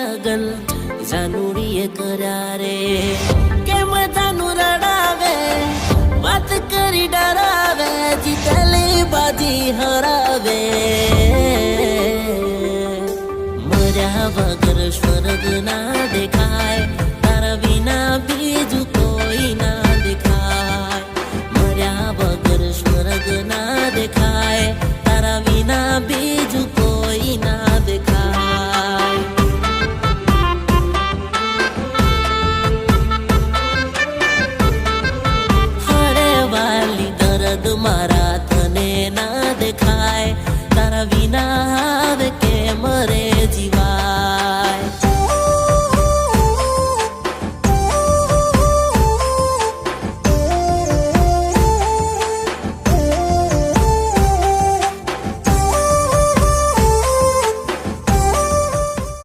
લગન જાનુડીએ કર્યા રે કેમ જાનુ રડાવે વાત કરી ડરાવે જીતેલી બાજી હરાવે મર્યા વગર સ્વર્ગ ના દેખાય તારા વિના બીજું કોઈ ના દેખાય મર્યા વગર સ્વર્ગ ના દેખાય તારા વિના બીજું